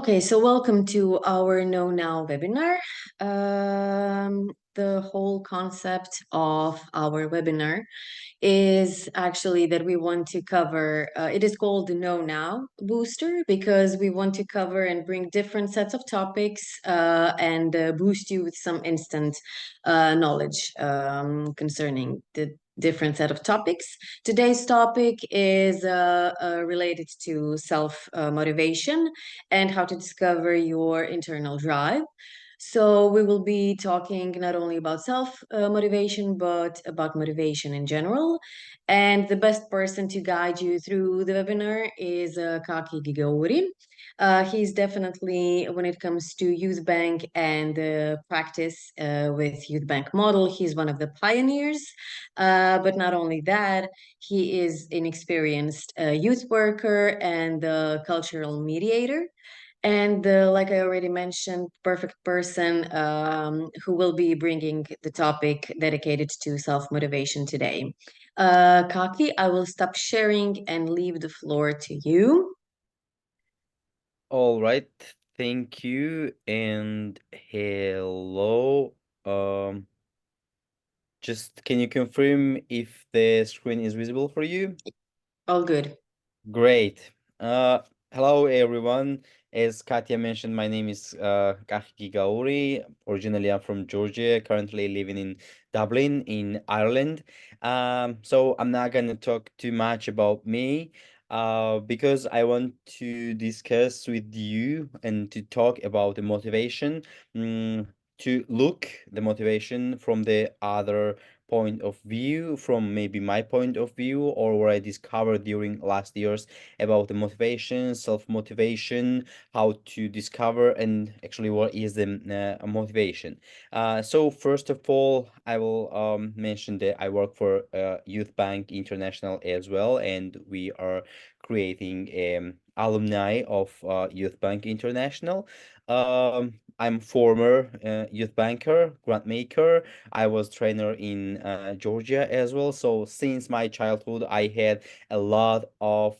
Okay, so welcome to our Know Now webinar. The whole concept of our webinar is actually that we want to cover, it is called the Know Now Booster because we want to cover and bring different sets of topics and boost you with some instant knowledge concerning the different set of topics. Today's topic is related to self-motivation and how to discover your internal drive. So we will be talking not only about self-motivation, but about motivation in general. And the best person to guide you through the webinar is Kakhi Gigauri. He's definitely, when it comes to youth bank and practice with youth bank model, he's one of the pioneers. But not only that, he is an experienced youth worker and cultural mediator. And like I already mentioned, perfect person who will be bringing the topic dedicated to self-motivation today. Kaki, I will stop sharing and leave the floor to you. All right, thank you and hello. Um, just can you confirm if the screen is visible for you? All good. Great. Uh, Hello everyone. As Katya mentioned, my name is Kakhi Gigauri. Originally, I'm from Georgia, currently living in Dublin in Ireland. So I'm not gonna talk too much about me, because I want to discuss with you and to talk about the motivation, to look the motivation from the other point of view, from maybe my point of view, or what I discovered during last years about the motivation, self-motivation, how to discover, and actually what is the motivation. So first of all, I will mention that I work for YouthBank International as well, and we are creating alumni of YouthBank International. I'm former youth banker, grant maker. I was trainer in Georgia as well. So since my childhood, I had a lot of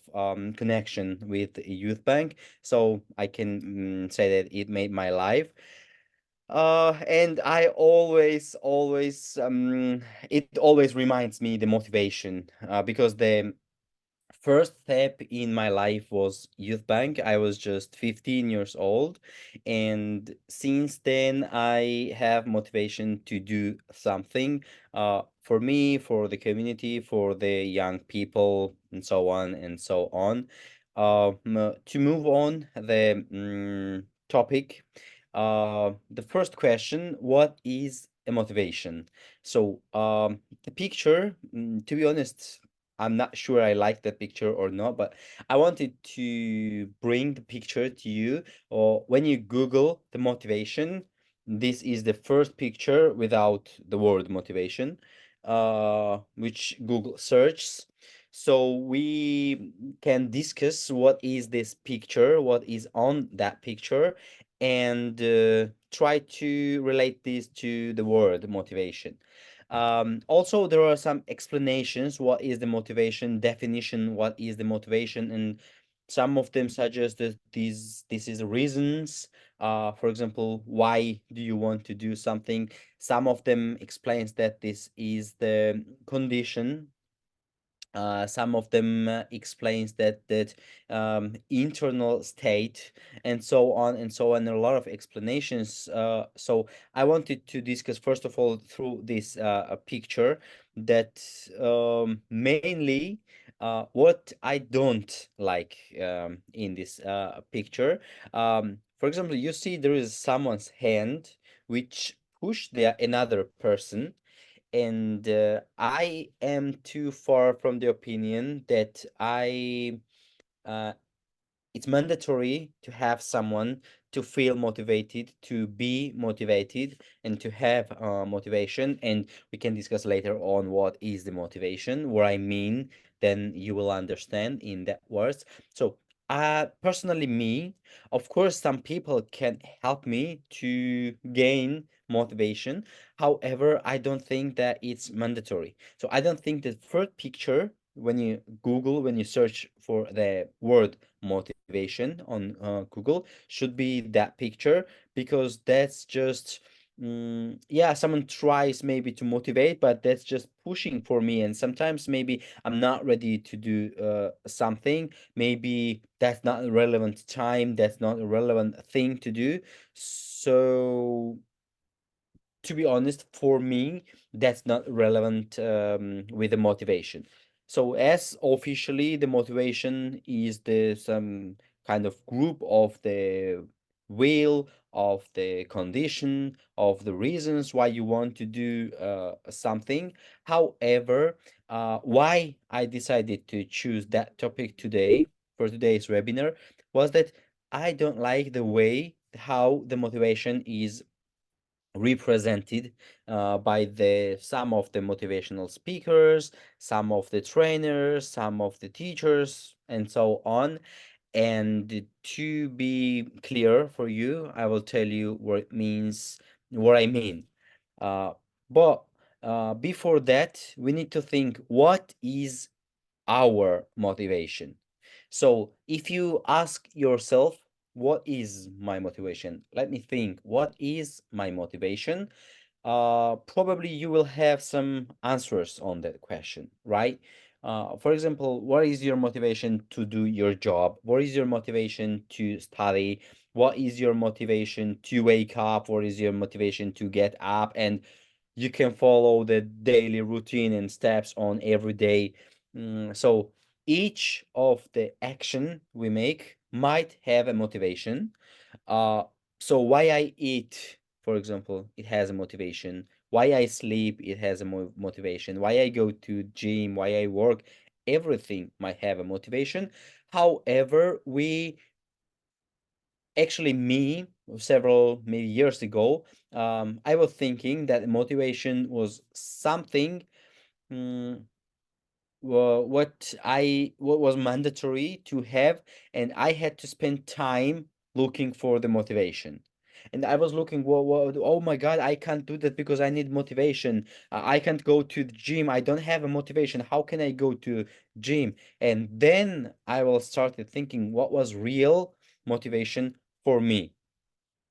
connection with youth bank. So I can say that it made my life. And I it always reminds me the motivation, because the first step in my life was youth bank. I was just 15 years old, and since then I have motivation to do something for me, for the community, for the young people, and so on and so on. To move on the topic, the first question: what is a motivation? So the picture, to be honest, I'm not sure I like that picture or not, but I wanted to bring the picture to you. Or when you Google the motivation, this is the first picture without the word motivation, which Google searches. So we can discuss what is this picture, what is on that picture, and try to relate this to the word motivation. Also, there are some explanations. What is the motivation? Definition. What is the motivation? And some of them suggest that this is the reasons. For example, why do you want to do something? Some of them explains that this is the condition. Some of them explains that internal state, and so on and so on. A lot of explanations. So I wanted to discuss first of all through this picture that mainly what I don't like in this picture. For example, you see there is someone's hand which push there another person, and I am too far from the opinion that uh, it's mandatory to have someone to feel motivated, to be motivated, and to have motivation. And we can discuss later on what is the motivation, what I mean, then you will understand in that words. So, personally, me, of course, some people can help me to gain motivation. However, I don't think that it's mandatory. So, I don't think the first picture when you search for the word motivation on Google, should be that picture, because that's just yeah, someone tries maybe to motivate, but that's just pushing for me. And sometimes maybe I'm not ready to do something. Maybe that's not a relevant time, that's not a relevant thing to do. So to be honest, for me, that's not relevant with the motivation. So, as officially, the motivation is the some kind of group of the will, of the condition, of the reasons why you want to do something. However, why I decided to choose that topic today for today's webinar was that I don't like the way how the motivation is represented by the some of the motivational speakers, some of the trainers, some of the teachers, and so on. And to be clear for you, I will tell you what it means, what I mean. Uh, but before that, we need to think, what is our motivation? So if you ask yourself, what is my motivation? Let me think, what is my motivation? Probably you will have some answers on that question, right? For example, what is your motivation to do your job? What is your motivation to study? What is your motivation to wake up? What is your motivation to get up? And you can follow the daily routine and steps on every day. So each of the action we make might have a motivation. uh, so why I eat, for example, it has a motivation. Why I sleep, it has a motivation. Why I go to gym, why I work, everything might have a motivation. However, we actually me several maybe years ago, I was thinking that motivation was something mm, what was mandatory to have, and I had to spend time looking for the motivation. And I was looking, oh my God, I can't do that because I need motivation. I can't go to the gym. I don't have a motivation. How can I go to gym? And then I will started thinking what was real motivation for me,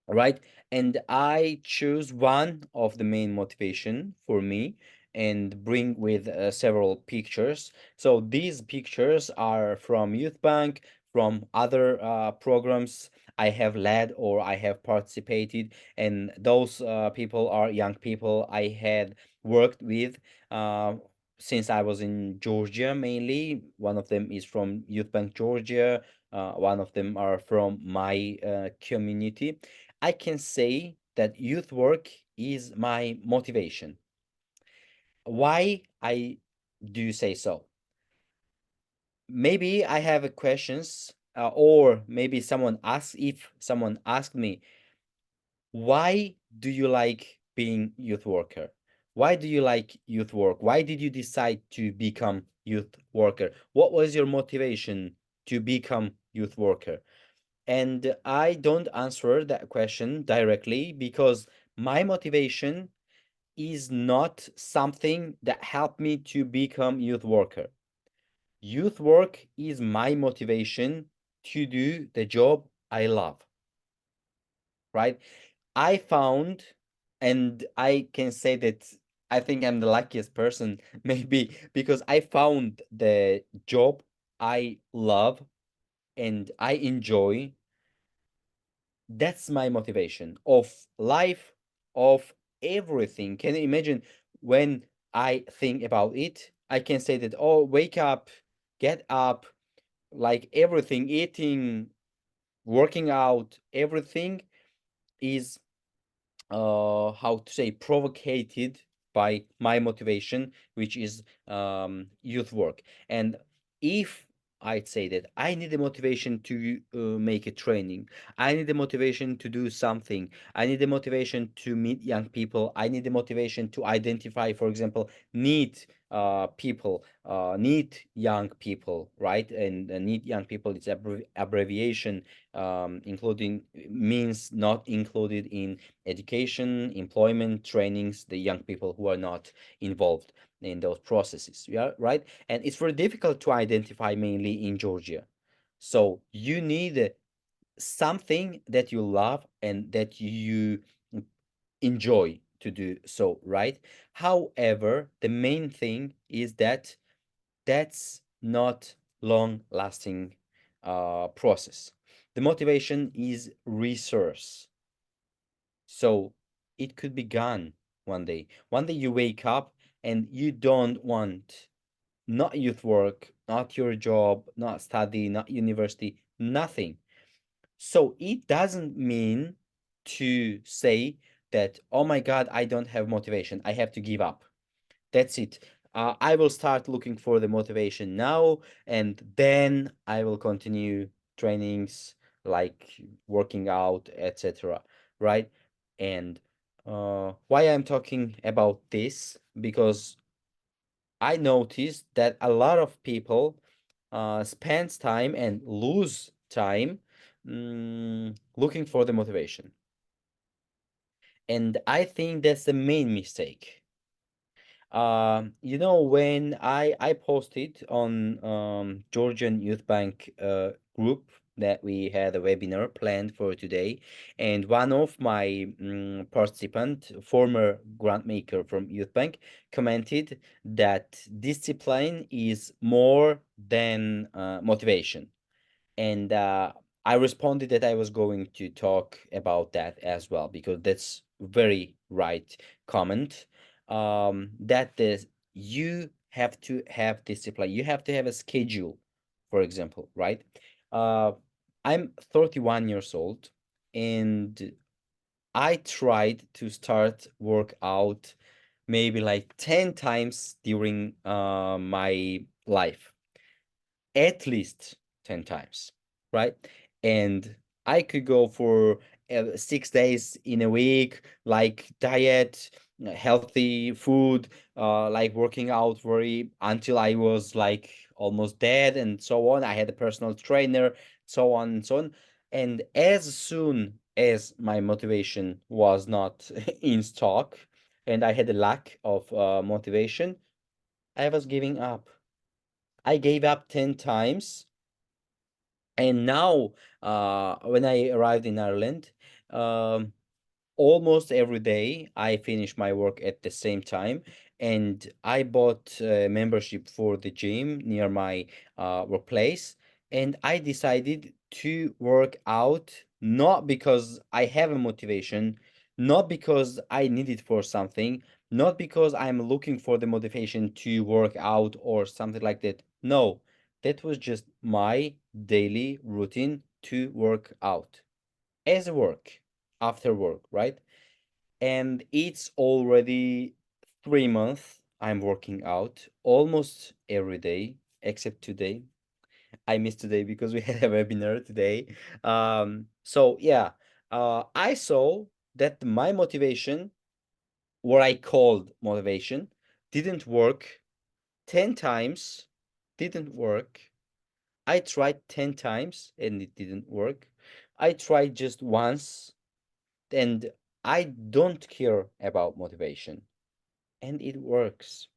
right? And I choose one of the main motivation for me and bring with several pictures. So these pictures are from Youth Bank, from other programs I have led or I have participated, and those people are young people I had worked with uh, since I was in Georgia mainly. One of them is from Youth Bank Georgia. One of them are from my community. I can say that youth work is my motivation. Why I do say so? Maybe I have a questions, or maybe someone asks, if someone asked me, why do you like being youth worker? Why do you like youth work? Why did you decide to become youth worker? What was your motivation to become youth worker? And I don't answer that question directly because my motivation is not something that helped me to become youth worker. Youth work is my motivation to do the job I love, right? I found, and I can say that I think I'm the luckiest person, maybe because I found the job I love and I enjoy. That's my motivation of life, of everything. Can you imagine when I think about it? I can say that, oh, wake up, get up, like everything, eating, working out, everything is how to say provocated by my motivation, which is youth work. And if I'd say that I need the motivation to make a training, I need the motivation to do something, I need the motivation to meet young people, I need the motivation to identify, for example, need people, need young people, right? And need young people, it's abbreviation, including means not included in education, employment, trainings, the young people who are not involved. in those processes. Yeah, right. And it's very difficult to identify mainly in Georgia. So you need something that you love and that you enjoy to do so, right? However, the main thing is that that's not long lasting process. The motivation is resource. So it could be gone one day. One day you wake up and you don't want not youth work, not your job, not study, not university, nothing. So it doesn't mean to say that, oh my God, I don't have motivation. I have to give up. That's it. I will start looking for the motivation now, and then I will continue trainings like working out, etc. Right? And why I'm talking about this, because I noticed that a lot of people spends time and lose time looking for the motivation. And I think that's the main mistake. When I posted on Georgian Youth Bank group that we had a webinar planned for today, and one of my participant, former grant maker from Youth Bank, commented that discipline is more than motivation. And I responded that I was going to talk about that as well because that's very right comment. That is, you have to have discipline. You have to have a schedule, for example, right? Uh, I'm 31 years old, and I tried to start work out maybe like 10 times during my life, at least 10 times, right? And I could go for 6 days in a week, like diet, healthy food, like working out very until I was like almost dead and so on. I had a personal trainer, so on and so on. And as soon as my motivation was not in stock and I had a lack of motivation, I was giving up. I gave up 10 times, and now, when I arrived in Ireland, um, almost every day I finish my work at the same time, and I bought a membership for the gym near my workplace, and I decided to work out not because I have a motivation, not because I need it for something, not because I'm looking for the motivation to work out or something like that. No, that was just my daily routine to work out as a work after work, right? And it's already 3 months I'm working out almost every day, except today. I missed today because we had a webinar today. So yeah, I saw that my motivation, what I called motivation, didn't work 10 times, didn't work. I tried 10 times and it didn't work. I tried just once, and I don't care about motivation, and it works.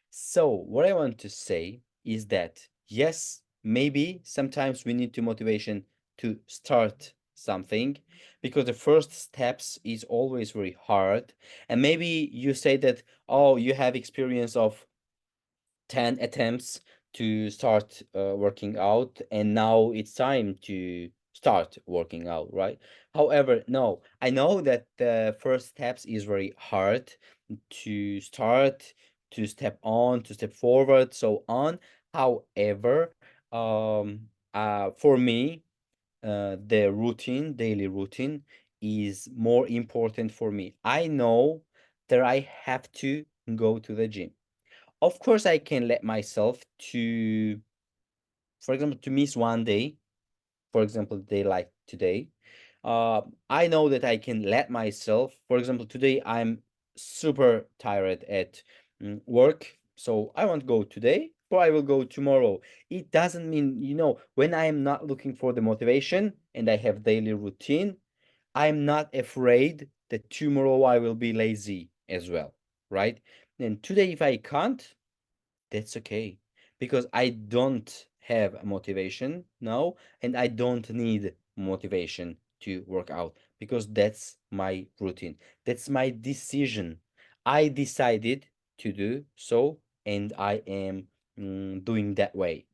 So, what I want to say is that yes, maybe sometimes we need to motivation to start something because the first steps is always very hard. And maybe you say that, oh, you have experience of 10 attempts to start working out, and now it's time to start working out, right? However, no, I know that the first steps is very hard to start, to step on, to step forward, so on. However, for me, the routine, daily routine, is more important for me. I know that I have to go to the gym. Of course, I can let myself to, for example, to miss one day, for example, day like today. I know that I can let myself, for example, today I'm super tired at work, so I won't go today, or I will go tomorrow. It doesn't mean, when I am not looking for the motivation and I have daily routine, I'm not afraid that tomorrow I will be lazy as well, right? And today, if I can't, that's okay because I don't have a motivation now and I don't need motivation to work out because that's my routine. That's my decision. I decided to do so and I am doing that way.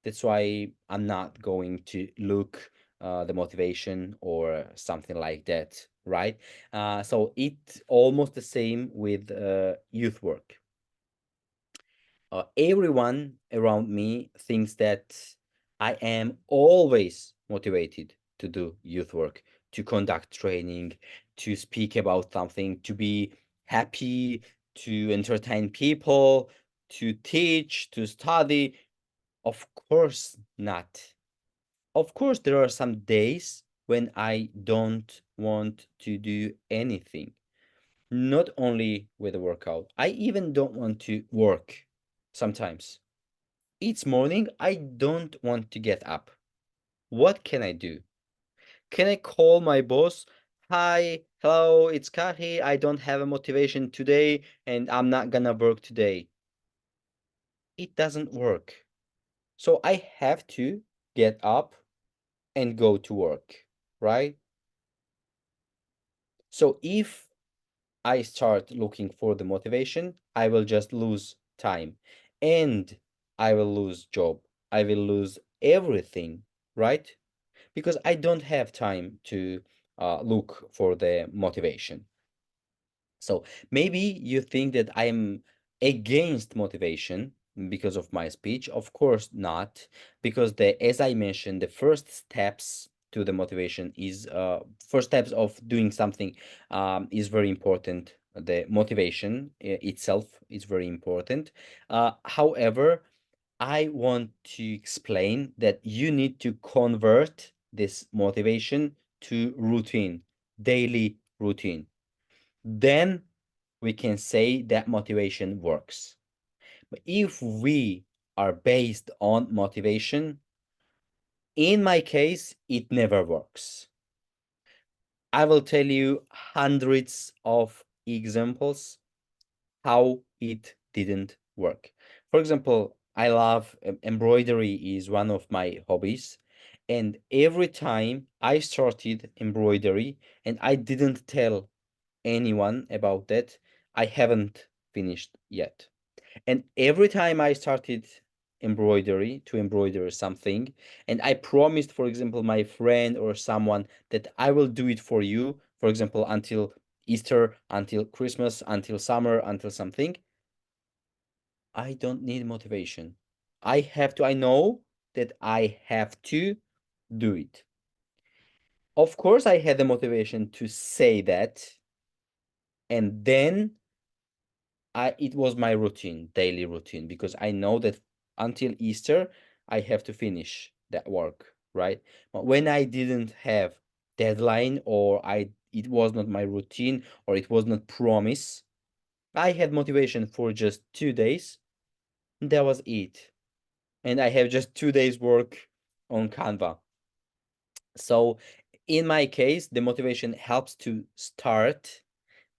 That's why I'm not going to look the motivation or something like that, right? So it's almost the same with youth work. Everyone around me thinks that I am always motivated to do youth work, to conduct training, to speak about something, to be happy, to entertain people, to teach, to study. Of course not. Of course, there are some days when I don't want to do anything. Not only with the workout, I even don't want to work sometimes. Each morning, I don't want to get up. What can I do? Can I call my boss? Hi, hello, it's Kakhi. I don't have a motivation today and I'm not gonna work today. It doesn't work. So I have to get up and go to work, right? So if I start looking for the motivation, I will just lose time and I will lose job. I will lose everything, right? Because I don't have time to look for the motivation. So maybe you think that I'm against motivation because of my speech. Of course not, because as I mentioned, the first steps to the motivation is first steps of doing something is very important. The motivation itself is very important. However, I want to explain that you need to convert this motivation to routine, daily routine. Then we can say that motivation works. But if we are based on motivation, in my case, it never works. I will tell you hundreds of examples how it didn't work. For example, I love embroidery is one of my hobbies, and every time I started embroidery and I didn't tell anyone about that, I haven't finished yet. And every time I started to embroider something, and I promised, for example, my friend or someone that I will do it for you, for example, until Easter, until Christmas, until summer, until something, I don't need motivation. I know that I have to do it. Of course, I had the motivation to say that, and then it was my routine, daily routine, because I know that until Easter I have to finish that work, right? But when I didn't have deadline or it was not my routine or it was not promise, I had motivation for just 2 days. That was it. And I have just 2 days work on Canva. So in my case, the motivation helps to start,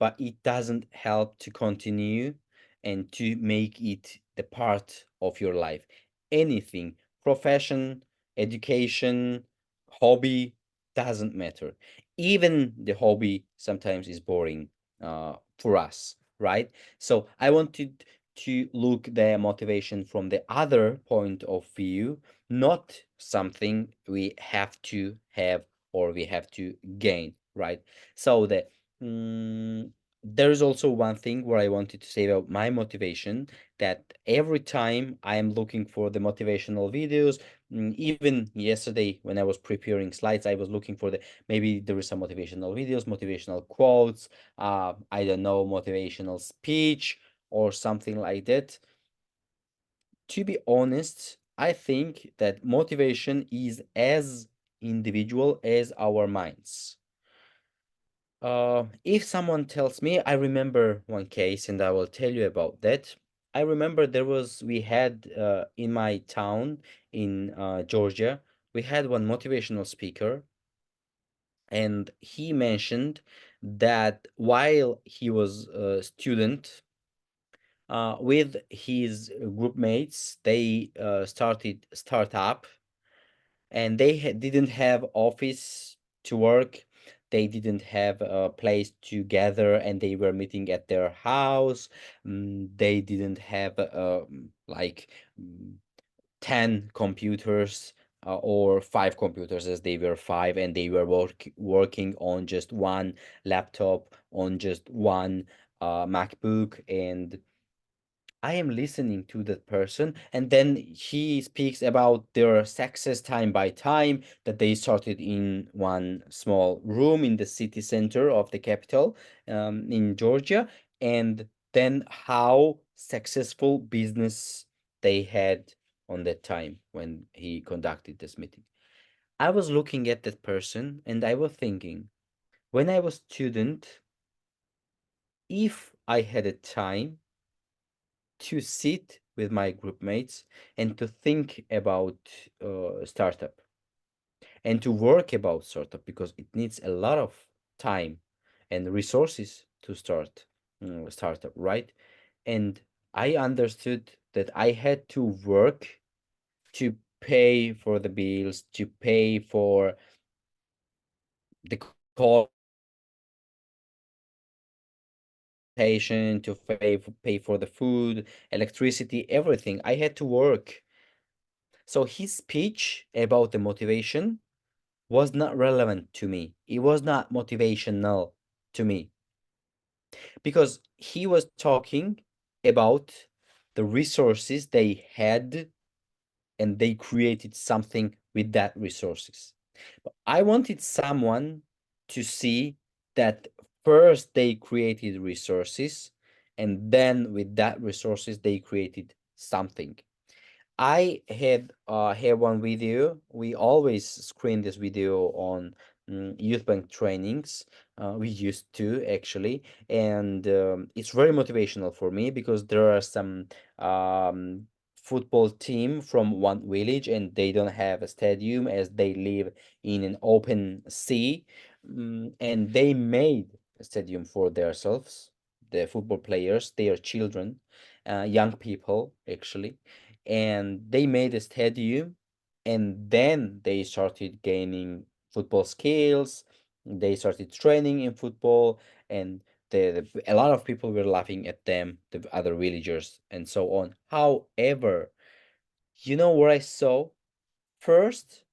but it doesn't help to continue and to make it the part of your life. Anything, profession, education, hobby, doesn't matter. Even the hobby sometimes is boring for us, right? So I wanted to look the motivation from the other point of view, not something we have to have or we have to gain, right? So mm, there is also one thing where I wanted to say about my motivation, that every time I am looking for the motivational videos, even yesterday when I was preparing slides, I was looking for the maybe there is some motivational videos, motivational quotes, I don't know, motivational speech or something like that. To be honest, I think that motivation is as individual as our minds. If someone tells me, I remember one case and I will tell you about that. I remember we had in my town in Georgia, we had one motivational speaker, and he mentioned that while he was a student, with his group mates. They started startup, and they didn't have office to work. They didn't have a place to gather, and they were meeting at their house. They didn't have like mm, 10 computers, or 5 computers, as they were five, and they were working on just one laptop, on just one MacBook. And I am listening to that person, and then he speaks about their success time by time, that they started in one small room in the city center of the capital, in Georgia, and then how successful business they had on that time when he conducted this meeting. I was looking at that person, and I was thinking, when I was student, if I had a time to sit with my group mates and to think about startup and to work about startup, because it needs a lot of time and resources to start startup, right? And I understood that I had to work to pay for the bills, to pay for the college, to pay for transportation, to pay for the food, electricity, everything. I had to work. So his speech about the motivation was not relevant to me. It was not motivational to me, because he was talking about the resources they had, and they created something with that resources. But I wanted someone to see that first they created resources, and then with that resources they created something. I had have one video. We always screen this video on youth bank trainings. We used to, actually, and it's very motivational for me, because there are some um, football team from one village, and they don't have a stadium, as they live in an open sea. And they made a stadium for themselves. The football players, they are children, young people, actually, and they made a stadium, and then they started gaining football skills. They started training in football, and a lot of people were laughing at them, the other villagers, and so on. However, you know what I saw? First,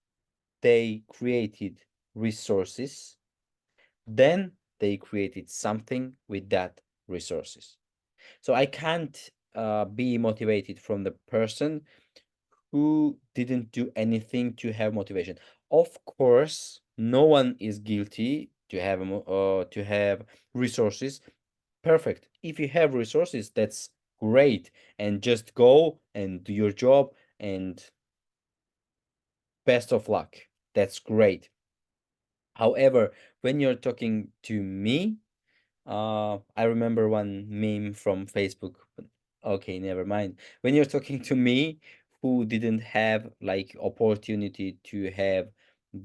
they created resources, then they created something with that resources. So I can't be motivated from the person who didn't do anything to have motivation. Of course, no one is guilty to have to have resources. Perfect. If you have resources, that's great, and just go and do your job, and best of luck. That's great. However, when you're talking to me, I remember one meme from Facebook. But okay, never mind. When you're talking to me, who didn't have like opportunity to have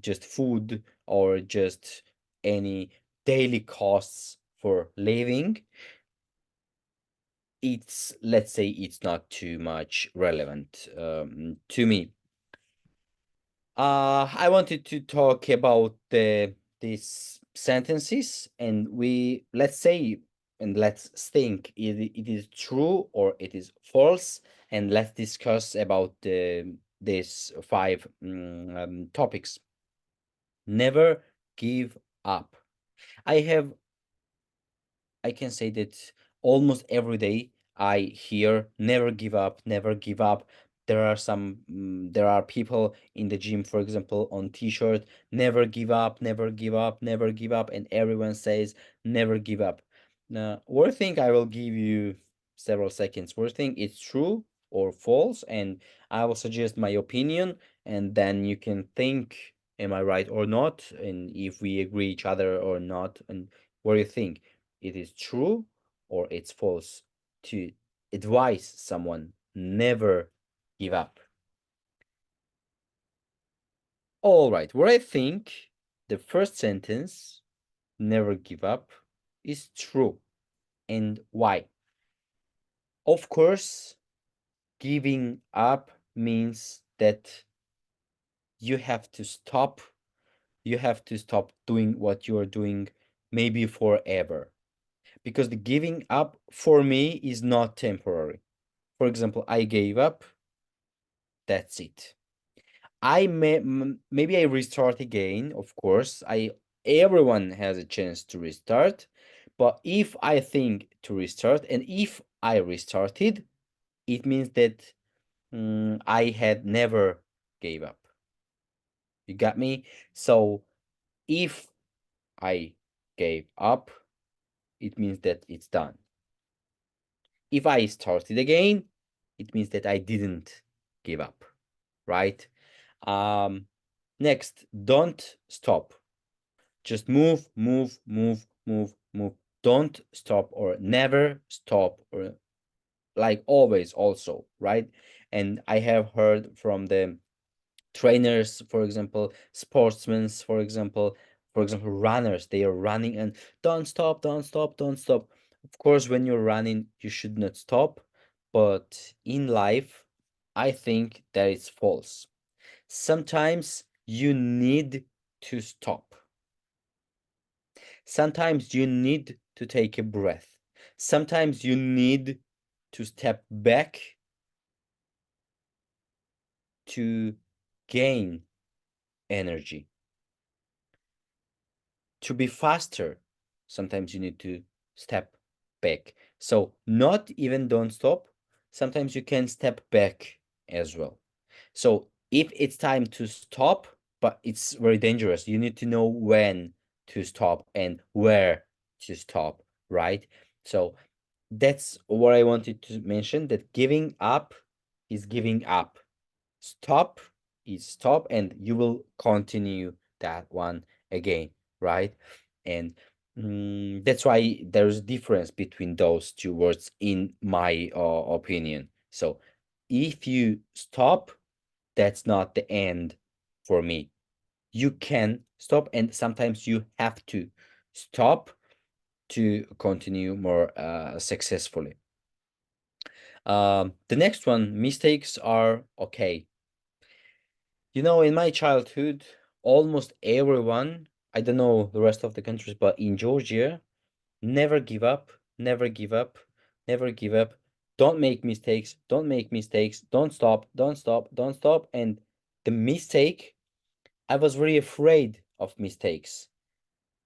just food, or just any daily costs for living, it's, let's say, it's not too much relevant to me. I wanted to talk about these sentences, and we, let's say, and let's think it is true or it is false, and let's discuss about these five topics. Never give up. I have I can say that almost every day I hear never give up, never give up. There are people in the gym, for example, on t-shirt, never give up, never give up, never give up, and everyone says never give up. Now, what think I will give you several seconds. What think it's true or false, and I will suggest my opinion, and then you can think, am I right or not, and if we agree each other or not, and what do you think? It is true or it's false to advise someone never give up. All right, what I think, the first sentence, never give up, is true. And why? Of course, giving up means that you have to stop. You have to stop doing what you're doing maybe forever. Because the giving up for me is not temporary. For example, I gave up, that's it. Maybe I restart again, of course. I Everyone has a chance to restart, but if I think to restart and if I restarted, it means that I had never gave up. You got me? So if I gave up, it means that it's done. If I started again, it means that I didn't give up, right? Um, Next, don't stop. Just move, move, move, move, move. Don't stop or never stop or like always also, right? And I have heard from the trainers, for example, sportsmen, for example, runners, they are running and don't stop, don't stop, don't stop. Of course, when you're running, you should not stop, but in life, I think that it's false. Sometimes you need to stop. Sometimes you need to take a breath. Sometimes you need to step back to gain energy. To be faster, sometimes you need to step back. So, not even don't stop, sometimes you can step back as well. So, if it's time to stop, but it's very dangerous, you need to know when to stop and where to stop, right? So, that's what I wanted to mention, that giving up is giving up. Stop is stop, and you will continue that one again, right? And that's why there's a difference between those two words, in my opinion. So if you stop, that's not the end for me. You can stop, and sometimes you have to stop to continue more successfully. The next one, mistakes are okay. You know, in my childhood, almost everyone, I don't know the rest of the countries, but in Georgia, never give up, never give up, never give up. Don't make mistakes, don't make mistakes, don't stop, don't stop, don't stop. And the mistake, I was very afraid of mistakes.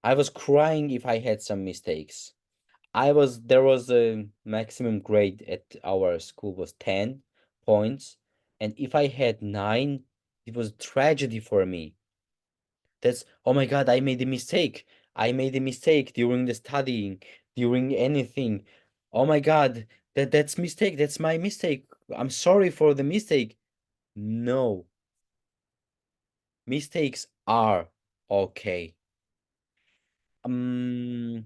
I was crying if I had some mistakes. There was a maximum grade at our school was 10 points. And if I had 9, it was tragedy for me. That's, oh my God, I made a mistake. I made a mistake during the studying, during anything. Oh my God, that's mistake. That's my mistake. I'm sorry for the mistake. No, mistakes are okay. Um,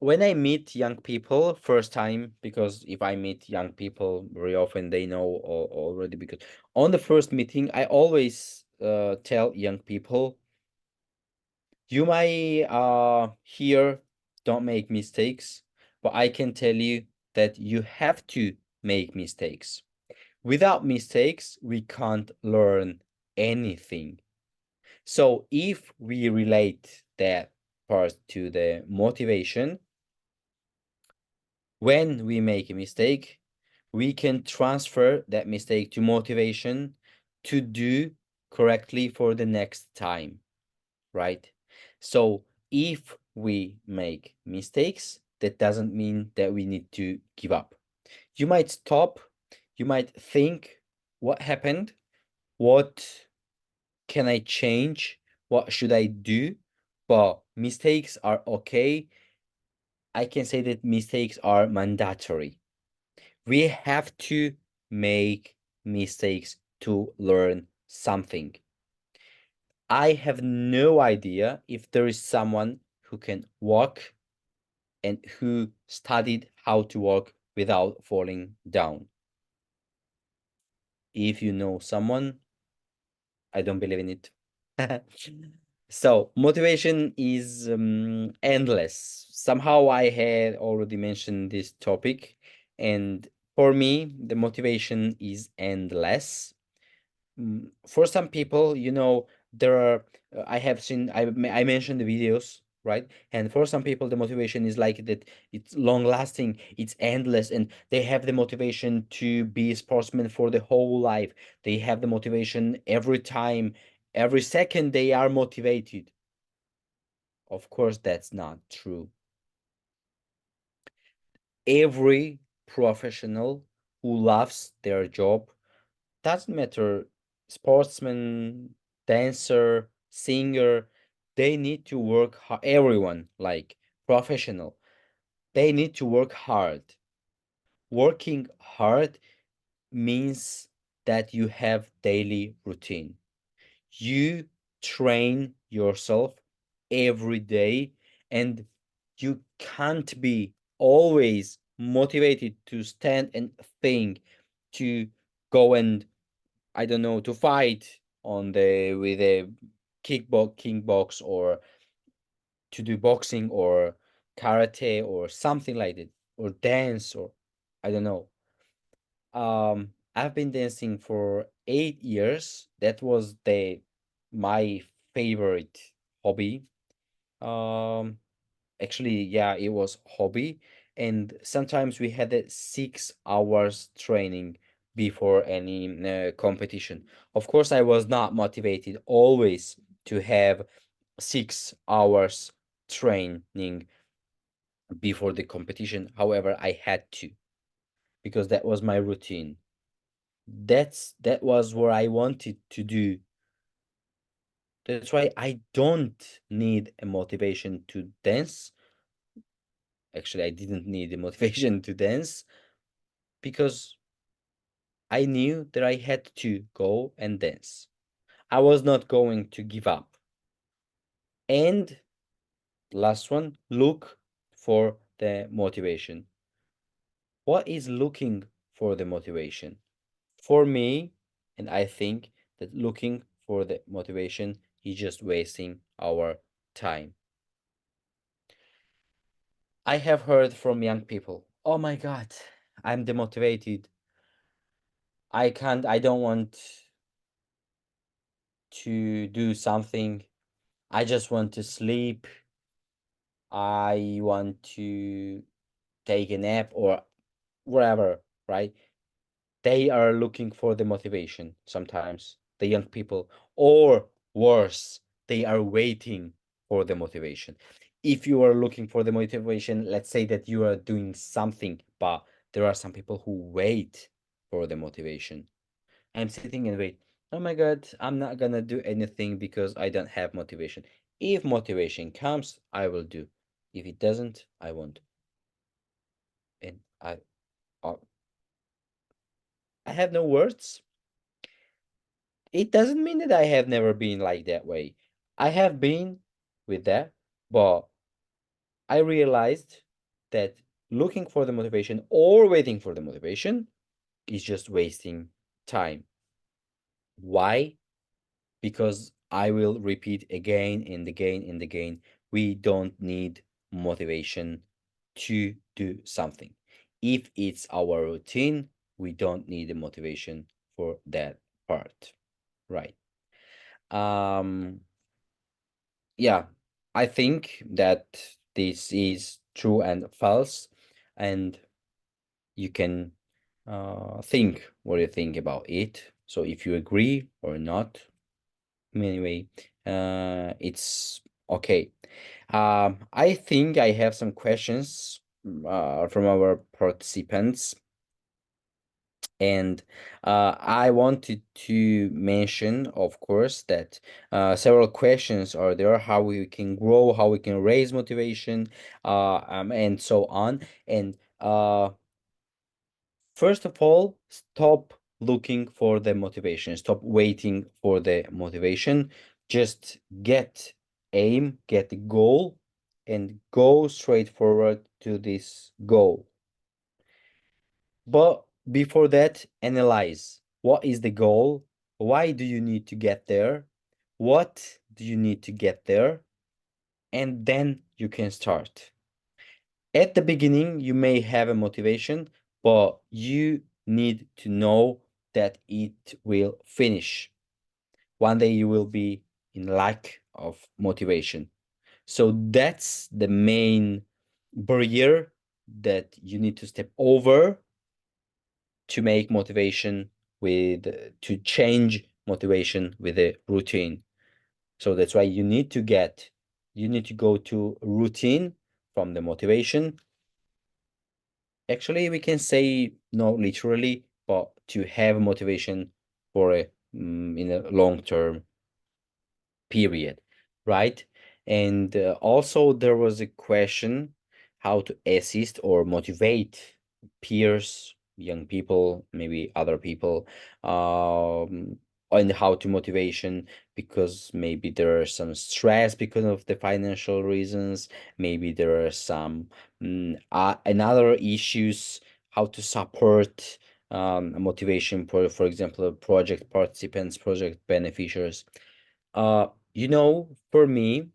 when I meet young people first time, because if I meet young people very often, they know already. Because on the first meeting, I always tell young people, you might here don't make mistakes, but I can tell you that you have to make mistakes. Without mistakes, we can't learn anything. So if we relate that part to the motivation, when we make a mistake, we can transfer that mistake to motivation to do correctly for the next time, right? So if we make mistakes, that doesn't mean that we need to give up. You might stop, you might think, what happened? What can I change? What should I do? But mistakes are okay. I can say that mistakes are mandatory. We have to make mistakes to learn something. I have no idea if there is someone who can walk and who studied how to walk without falling down. If you know someone, I don't believe in it. So, motivation is endless. Somehow I had already mentioned this topic, and For me, the motivation is endless. For some people, there are, I have seen, I mentioned the videos, right? And for some people, the motivation is like that, it's long lasting, it's endless, and they have the motivation to be a sportsman for the whole life. They have the motivation every time, every second they are motivated. Of course, that's not true. Every professional who loves their job, doesn't matter, sportsman, dancer, singer, they need to work hard. Everyone, like professional, they need to work hard. Working hard means that you have daily routine. You train yourself every day, and you can't be always motivated to stand and think, to go and, I don't know, to fight on the with a kickbox, or to do boxing or karate or something like that, or dance, or I don't know. I've been dancing for 8 years. That was the my favorite hobby. Um, Actually, yeah, it was hobby, and sometimes we had a 6 hours training before any competition. Of course, I was not motivated always to have 6 hours training before the competition. However, I had to, because that was my routine. That was what I wanted to do. That's why I don't need a motivation to dance. Actually, I didn't need a motivation to dance, because I knew that I had to go and dance. I was not going to give up. And last one, look for the motivation. What is looking for the motivation? For me, and I think that looking for the motivation is just wasting our time. I have heard from young people, oh my God, I'm demotivated. I don't want to do something. I just want to sleep. I want to take a nap or whatever, right? They are looking for the motivation sometimes, the young people, or worse, they are waiting for the motivation. If you are looking for the motivation, let's say that you are doing something, but there are some people who wait for the motivation. I'm sitting and wait. Oh my God, I'm not gonna do anything because I don't have motivation. If motivation comes, I will do. If it doesn't, I won't. And uh, I have no words. It doesn't mean that I have never been like that way. I have been with that, but I realized that looking for the motivation or waiting for the motivation is just wasting time. Why? Because I will repeat again and again and again, we don't need motivation to do something. If it's our routine, we don't need the motivation for that part. Right. Um, yeah, I think that this is true and false, and you can think what you think about it. So if you agree or not, anyway, it's okay. I think I have some questions from our participants, and I wanted to mention, of course, that several questions are there: how we can grow, how we can raise motivation, and so on. And first of all, stop looking for the motivation. Stop waiting for the motivation. Just get the goal, and go straight forward to this goal. But before that, analyze what is the goal? Why do you need to get there? What do you need to get there? And then you can start. At the beginning, you may have a motivation, but you need to know that it will finish. One day you will be in lack of motivation. So that's the main barrier that you need to step over to make motivation with to change motivation with a routine. So that's why you need to go to routine from the motivation. Actually, we can say not literally, but to have motivation for a in a long term period, right? And also there was a question how to assist or motivate peers, young people, maybe other people, and how to motivation because maybe there are some stress because of the financial reasons, maybe there are some another issues, how to support motivation for example, project participants, project beneficiaries. For me,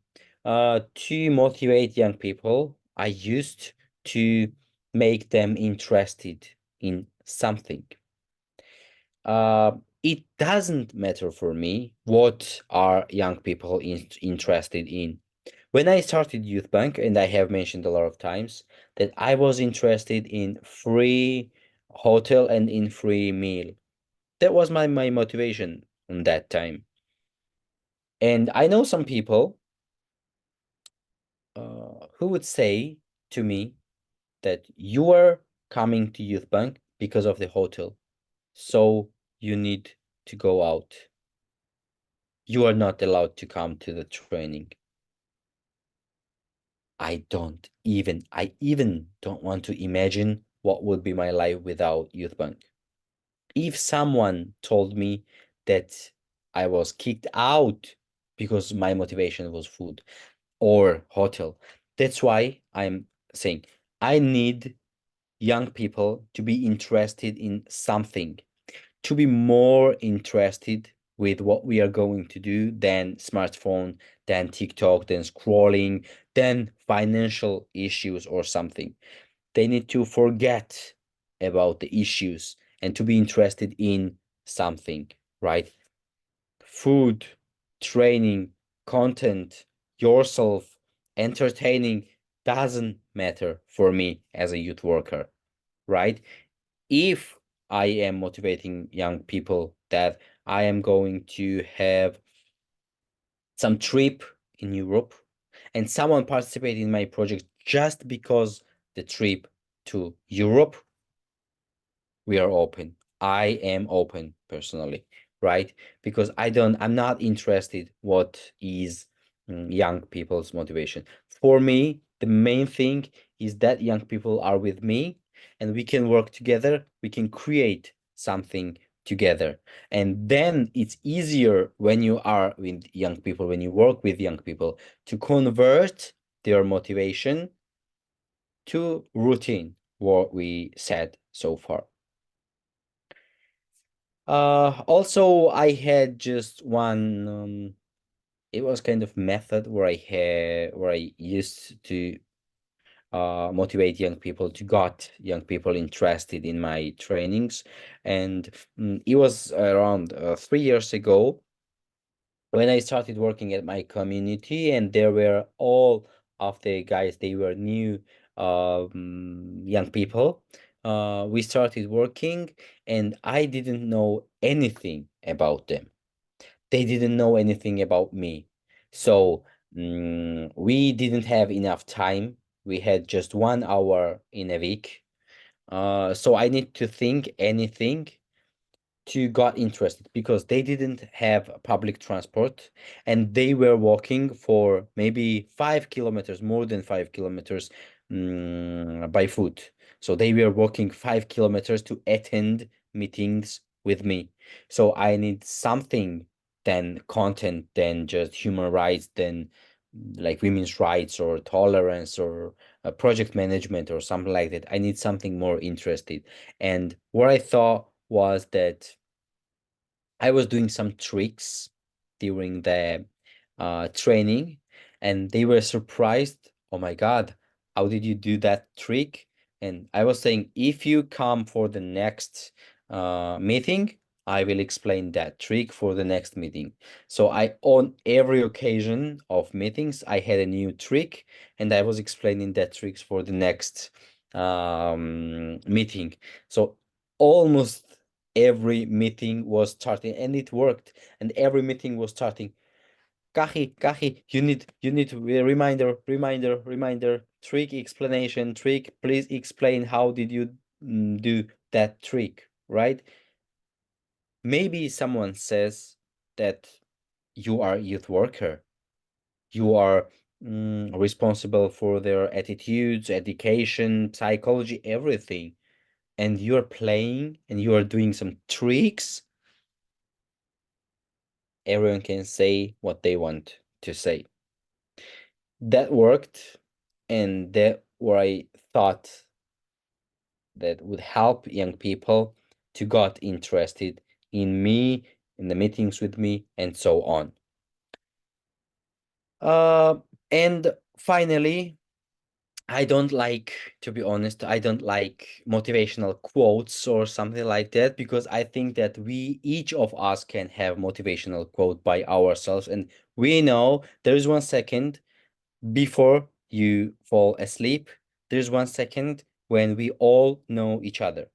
to motivate young people, I used to make them interested in something. It doesn't matter for me what are young people interested in. When I started Youth Bank, and I have mentioned a lot of times that I was interested in free hotel and in free meal. That was my motivation on that time. And I know some people who would say to me that you are coming to Youth Bank because of the hotel, so you need to go out. You are not allowed to come to the training. I even don't want to imagine what would be my life without Youth Bank. If someone told me that I was kicked out because my motivation was food or hotel, that's why I'm saying I need young people to be interested in something, to be more interested with what we are going to do than smartphone, than TikTok, than scrolling, than financial issues or something. They need to forget about the issues and to be interested in something, right? Food, training, content, yourself, entertaining doesn't matter for me as a youth worker, right? If I am motivating young people that I am going to have some trip in Europe and someone participate in my project just because the trip to Europe, we are open. I am open personally, right? Because I'm not interested what is young people's motivation. For me, the main thing is that young people are with me and we can work together, we can create something together. And then it's easier when you are with young people, when you work with young people, to convert their motivation to routine, what we said so far. Also, I had just one, it was kind of method where I used to motivate young people to got young people interested in my trainings. And it was around 3 years ago when I started working at my community, and there were all of the guys, they were new young people. We started working, and I didn't know anything about them. They didn't know anything about me. So we didn't have enough time. We had just 1 hour in a week. So I need to think anything to got interested because they didn't have public transport and they were walking for maybe 5 kilometers, more than 5 kilometers by foot. So they were walking 5 kilometers to attend meetings with me. So I need something than content, than just human rights, than like women's rights or tolerance or project management or something like that. I need something more interested. And what I thought was that I was doing some tricks during the training, and they were surprised. Oh my God, how did you do that trick? And I was saying, if you come for the next meeting, I will explain that trick for the next meeting. So on every occasion of meetings, I had a new trick, and I was explaining that tricks for the next meeting. So almost every meeting was starting, and it worked. And every meeting was starting. Kakhi, you need to be reminder, trick explanation, trick. Please explain how did you do that trick, right? Maybe someone says that you are a youth worker, you are responsible for their attitudes, education, psychology, everything, and you're playing and you are doing some tricks. Everyone can say what they want to say. That worked, and that what I thought that would help young people to got interested in me, in the meetings with me, and so on. Uh, and finally, I don't like, to be honest, I don't like motivational quotes or something like that, because I think that each of us can have motivational quote by ourselves, and we know there is 1 second before you fall asleep. There's 1 second when we all know each other.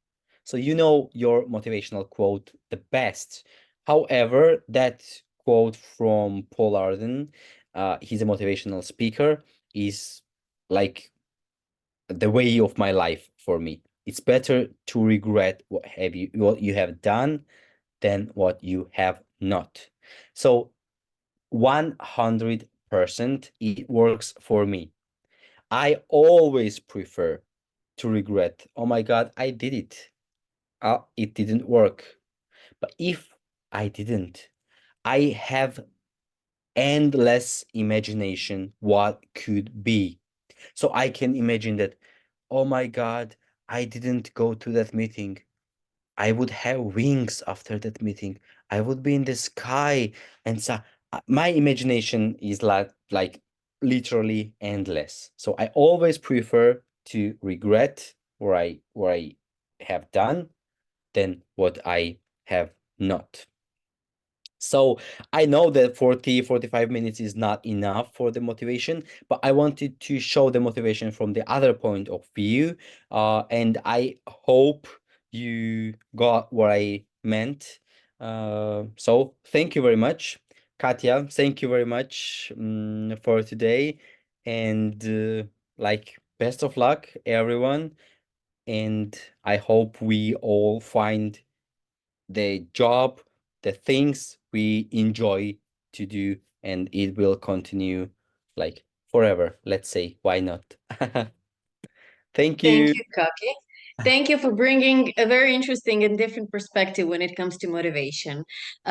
So you know your motivational quote the best. However, that quote from Paul Arden, he's a motivational speaker, is like the way of my life for me. It's better to regret what you have done than what you have not. So 100% it works for me. I always prefer to regret, oh my God, I did it. It didn't work. But if I didn't, I have endless imagination what could be. So I can imagine that, oh my God, I didn't go to that meeting. I would have wings after that meeting. I would be in the sky, and so my imagination is like literally endless. So I always prefer to regret what I have done than what I have not. So I know that 45 minutes is not enough for the motivation, but I wanted to show the motivation from the other point of view. And I hope you got what I meant. So thank you very much, Katya. Thank you very much for today. And like, best of luck, everyone. And I hope we all find the job, the things we enjoy to do, and it will continue like forever. Let's say, why not? Thank Thank you. you, Kaki. Thank you for bringing a very interesting and different perspective when it comes to motivation.